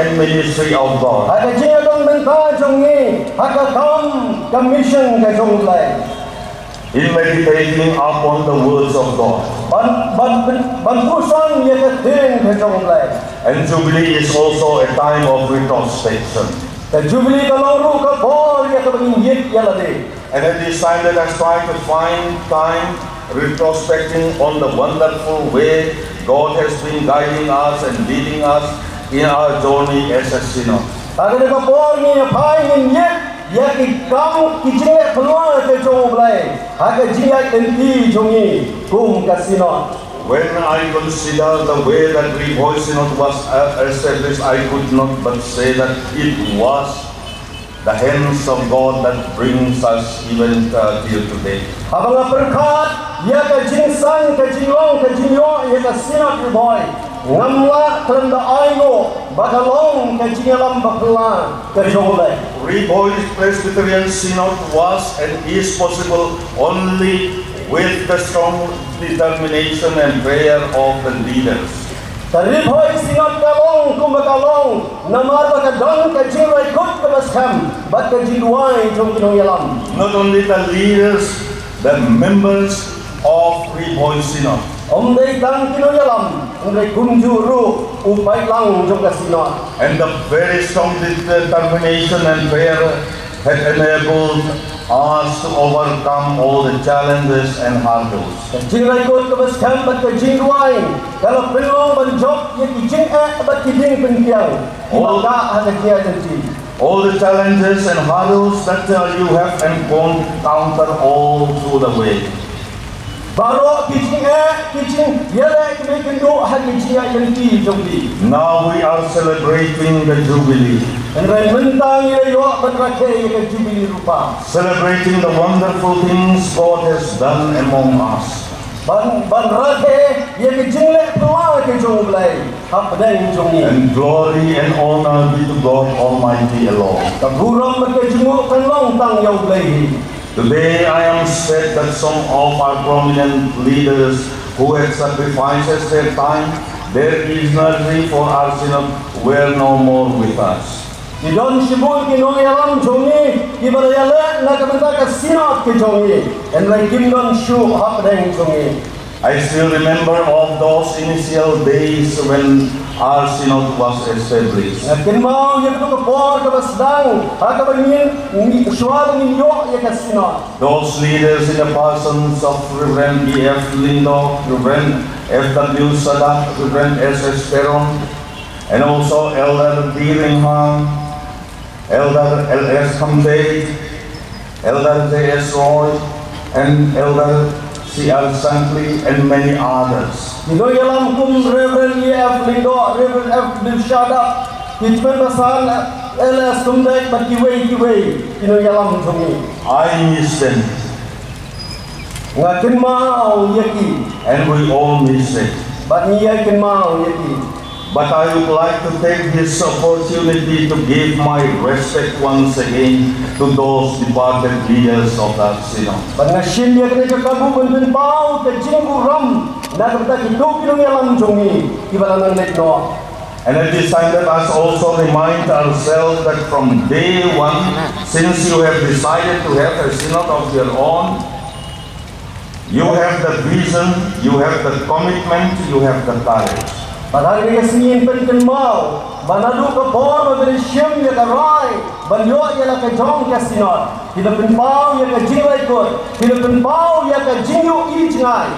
and ministry of God. Haka jing dong bynta jong ni, haka kam commission ke jong lai. In meditating upon the words of God. Ban pusan ye ke ting ke jong lai. And Jubilee is also a time of retrospection. The Jubilee kalau ru ke Khubor ye ke bingit Ialade. And at this time let us try to find time retrospecting on the wonderful way God has been guiding us and leading us in our journey as a Synod. Agar ke Khubor ni phai ngin ye ki kam ki jing le phulwa ke jong lai. Haka jing ai enti jong ni kum ka Synod. When I consider the way that Bhoi Synod was established, I could not but say that it was the hands of God that brings us even till today. Abang perkat, ia ke jing sang, ke jing long, ke jing yo, ia ke Synod Bhoi. Ngamla kelenda ayo, bakalong ke jing alam bakla ke jong lai. Bhoi's Presbyterian Synod was and is possible only with the strong determination and prayer of the leaders. Dari Bhoi Synod kalong, kumbakalong, namar bakadong ke jing lai kut ke baskam, bat ke jing duai jong kinong yalam. Not only the leaders, the members of Bhoi Synod. Omdai tang kinong yalam, omdai kunjuru upai lang jong ke Synod. And the very strong determination and prayer had enabled us to overcome all the challenges and hurdles. Jing lai kot ke baskam bat ke jing duai. Kalau pelong banjok ye ki jing bat ki jing penkiang. Maka ada dia janji. All the challenges and hurdles that you have encountered all through the way. Baru ki jing ye le ki be kendo ha ki jing janji jongdi. Now we are celebrating the Jubilee. And rai mentang ye yo ban rakhe ye ke Jubilee rupa. Celebrating the wonderful things God has done among us. Ban rakhe ye ke jing le pwa ke jong lai. Hap dai jong ni. And glory and honor be to God Almighty alone. Ka buram ke jinguk kan long tang yau lai. Today I am sad that some of our prominent leaders who had sacrificed their time, their energy for our Synod were no more with us. Idon shibul ki nong yalam jongi ibarayale na kamenta ka Synod ki jongi and like kimdon shu hap dai jongi. I still remember of those initial days when our Synod was established. Kinmau ye tu Khubor ke basdang ha ka bangin sual ngin yo ye ka Synod. Those leaders in the persons of Reverend B.F. Lindo, Reverend F.W. Sadat, Reverend S.S. Peron, and also Elder Diringham, Elder L.S. Hamday, Elder J.S. Roy, and Elder C.R. Santley, and many others. Ino yalam kum Reverend E.F. Lindo, Reverend F.W. Sadat, Hitman Basal, L.S. Kumdek, but kiway, ino yalam jongi. I miss them. Ngakin mau yaki, And we all miss it. but ni yakin mau yaki. But I would like to take this opportunity to give my respect once again to those departed leaders of that Synod. But nasin dia kena kabu benben pau ke jinggu ram, na kata kita kinong yalam jongi, ibalan ng no. And at this time let us also remind ourselves that from day one, since you have decided to have a Synod of your own, you have the vision, you have the commitment, you have the courage. Padahal dia sengin penken mau, banadu ke Khubor beri syam ya ke rai, banyo ya la ke jong ke Synod, tidak penpau ya ke jingai kot, tidak penpau ya ke jingyu i jingai,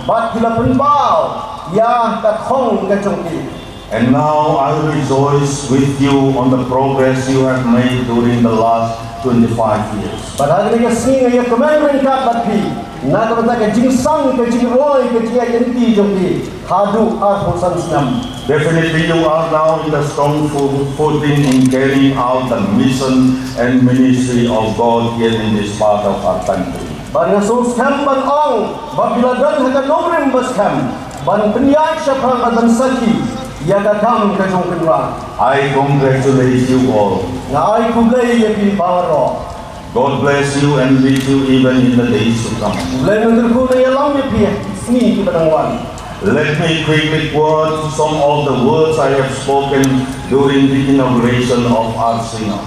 bat tidak penpau ya ke khong ke jongki. And now I rejoice with you on the progress you have made during the last 25 years. Padahal dia sengin ya kemen kat batpi, na kata ke jing sang ke jing roi ke jing yenti jongki, hadu hosan senam. Definitely you are now in the strong footing in carrying out the mission and ministry of God here in this part of our country. Ban ngasus kam ban ong, babila dan hakan nomrem baskam, ban penyak syafran badan saki, ya kakam ke jong kenra. I congratulate you all. Na ai kublai ya pi bawaro. God bless you and lead you even in the days to come. Blai menterku na yalam ya pi, sni ki badangwan. Let me quickly quote some of the words I have spoken during the inauguration of our Synod.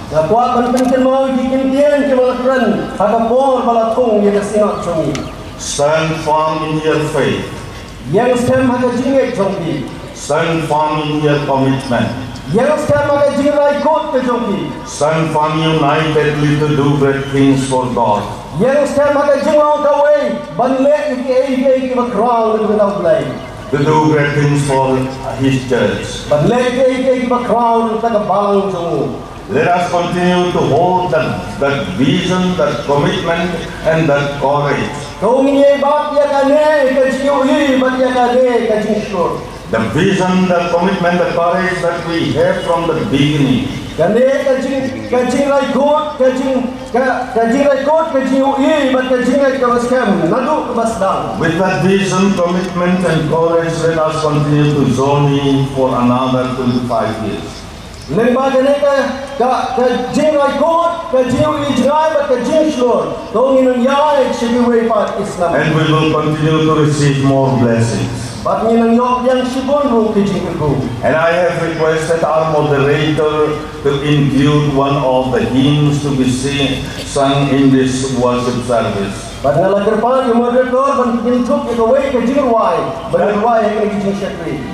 Stand firm in your faith. Stand firm in your commitment. Stand firm unitedly to do great things for God. To do great things for His church. Let us continue to hold that vision, that commitment, and that courage. The vision, the commitment, the courage that we have from the beginning. With that vision, commitment, and courage, let us continue to journey for another 25 years. And we will continue to receive more blessings. And I have requested our moderator to include one of the hymns to be sung in this worship service.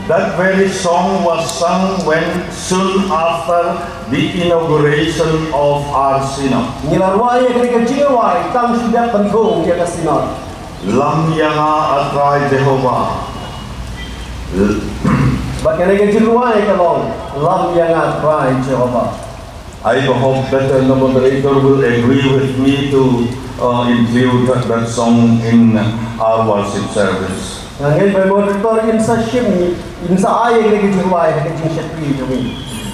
That very song was sung when soon after the inauguration of our Synod. Lam Yanga Atrai Jehovah. I hope that the moderator will agree with me to include that song in our worship service.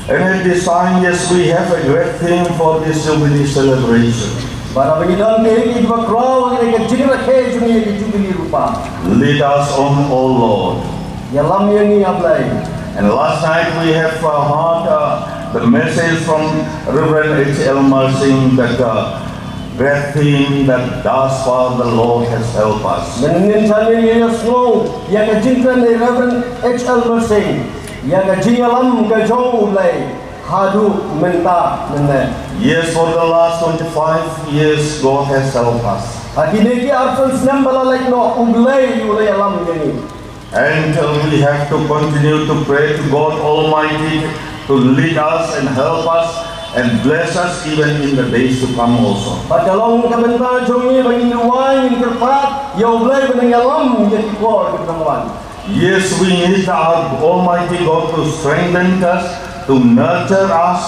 And at this time, yes, we have a great theme for this Jubilee celebration. Lead us on, O Lord. And last night we have heard the message from Reverend H.L. Mersing that great theme that thus far the Lord has helped us. Yes, for the last 25 years God has helped us. And we have to continue to pray to God Almighty to lead us and help us and bless us even in the days to come also. Yes, we need our Almighty God to strengthen us, to nurture us,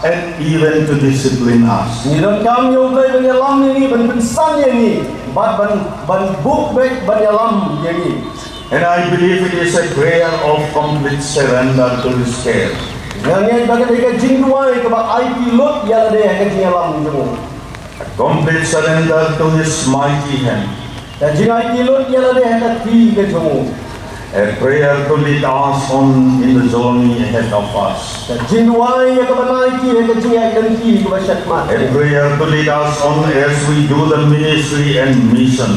and even to discipline us. And I believe it is a prayer of complete surrender to His care. A complete surrender to His mighty hand. A prayer to lead us on in the journey ahead of us. A prayer to lead us on as we do the ministry and mission.